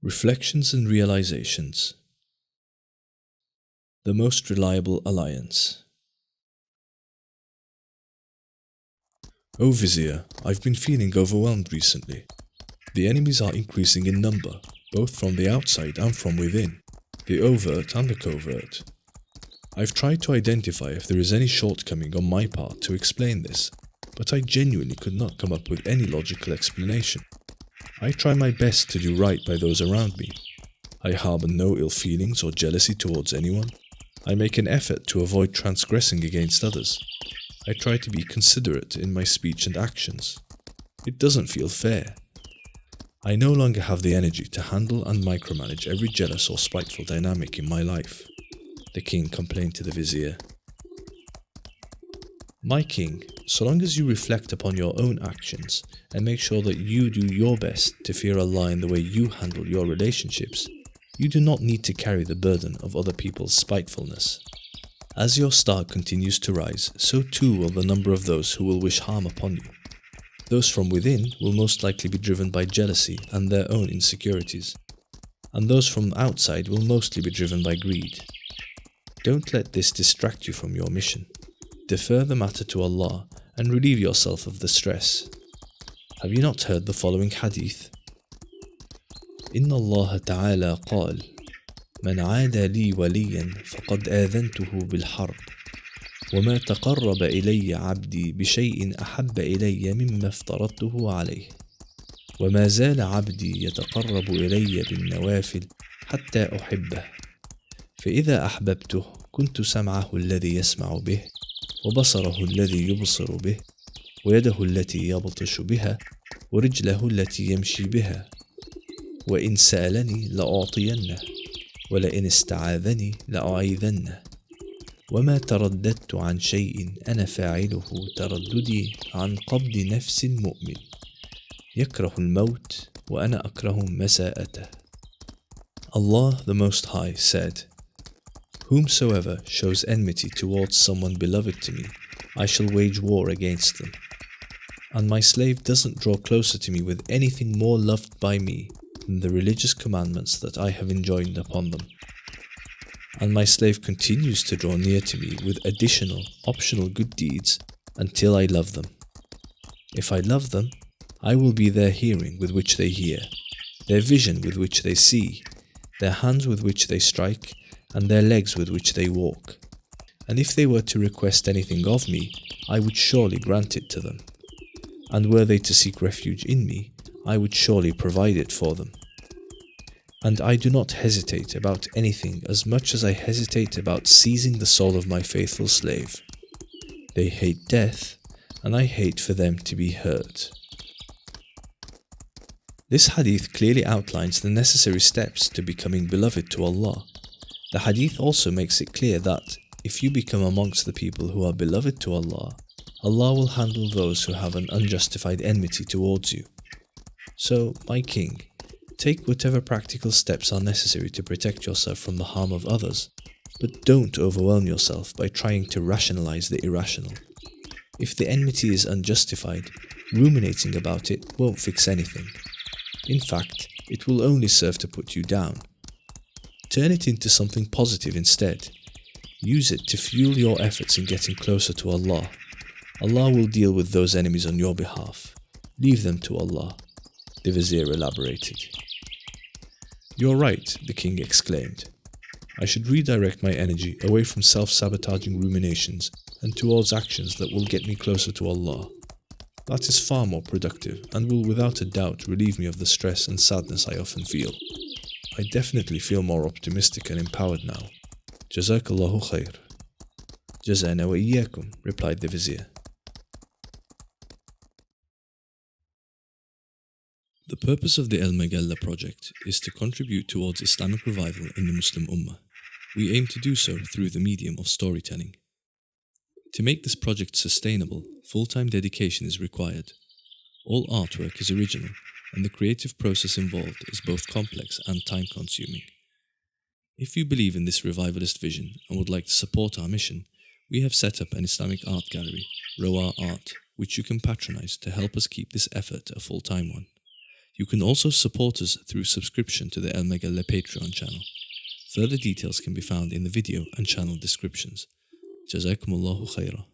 Reflections and Realizations. The most reliable alliance. O Vizier, I've been feeling overwhelmed recently. The enemies are increasing in number, both from the outside and from within, the overt and the covert. I've tried to identify if there is any shortcoming on my part to explain this, but I genuinely could not come up with any logical explanation. I try my best to do right by those around me. I harbour no ill feelings or jealousy towards anyone. I make an effort to avoid transgressing against others. I try to be considerate in my speech and actions. It doesn't feel fair. I no longer have the energy to handle and micromanage every jealous or spiteful dynamic in my life. The king complained to the vizier. My king, so long as you reflect upon your own actions and make sure that you do your best to fear Allah in the way you handle your relationships, you do not need to carry the burden of other people's spitefulness. As your star continues to rise, so too will the number of those who will wish harm upon you. Those from within will most likely be driven by jealousy and their own insecurities, and those from outside will mostly be driven by greed. Don't let this distract you from your mission. Defer the matter to Allah and relieve yourself of the stress. Have you not heard the following hadith? إن الله تعالى قال من عاد لي وليا فقد آذنته بالحرب وما تقرب إلي عبدي بشيء أحب إلي مما افترضته عليه وما زال عبدي يتقرب إلي بالنوافل حتى أحبه فإذا أحببته كنت سمعه الذي يسمع به وبصره الذي يبصر به ويده التي يبطش بها ورجله التي يمشي بها وإن سألني لأعطينه ولئن استعاذني لأعيذنه وما ترددت عن شيء أنا فاعله ترددي عن قبض نفس المؤمن يكره الموت وأنا أكره مساءته. Allah the Most High said, Whomsoever shows enmity towards someone beloved to me, I shall wage war against them. And my slave doesn't draw closer to me with anything more loved by me than the religious commandments that I have enjoined upon them. And my slave continues to draw near to me with additional, optional good deeds until I love them. If I love them, I will be their hearing with which they hear, their vision with which they see, their hands with which they strike, and their legs with which they walk. And if they were to request anything of me, I would surely grant it to them. And were they to seek refuge in me, I would surely provide it for them. And I do not hesitate about anything as much as I hesitate about seizing the soul of my faithful slave. They hate death, and I hate for them to be hurt. This hadith clearly outlines the necessary steps to becoming beloved to Allah. The hadith also makes it clear that if you become amongst the people who are beloved to Allah, Allah will handle those who have an unjustified enmity towards you. So, my king, take whatever practical steps are necessary to protect yourself from the harm of others, but don't overwhelm yourself by trying to rationalize the irrational. If the enmity is unjustified, ruminating about it won't fix anything. In fact, it will only serve to put you down. Turn it into something positive instead. Use it to fuel your efforts in getting closer to Allah. Allah will deal with those enemies on your behalf. Leave them to Allah. The vizier elaborated. You're right, the king exclaimed. I should redirect my energy away from self-sabotaging ruminations and towards actions that will get me closer to Allah. That is far more productive and will without a doubt relieve me of the stress and sadness I often feel. I definitely feel more optimistic and empowered now. Jazakallahu khair. Jazana wa iyyakum, replied the vizier. The purpose of the El Magalla project is to contribute towards Islamic revival in the Muslim Ummah. We aim to do so through the medium of storytelling. To make this project sustainable, full-time dedication is required. All artwork is original, and the creative process involved is both complex and time-consuming. If you believe in this revivalist vision and would like to support our mission, we have set up an Islamic art gallery, Roa Art, which you can patronize to help us keep this effort a full-time one. You can also support us through subscription to the El Megale Patreon channel. Further details can be found in the video and channel descriptions. Jazakumullahu khaira.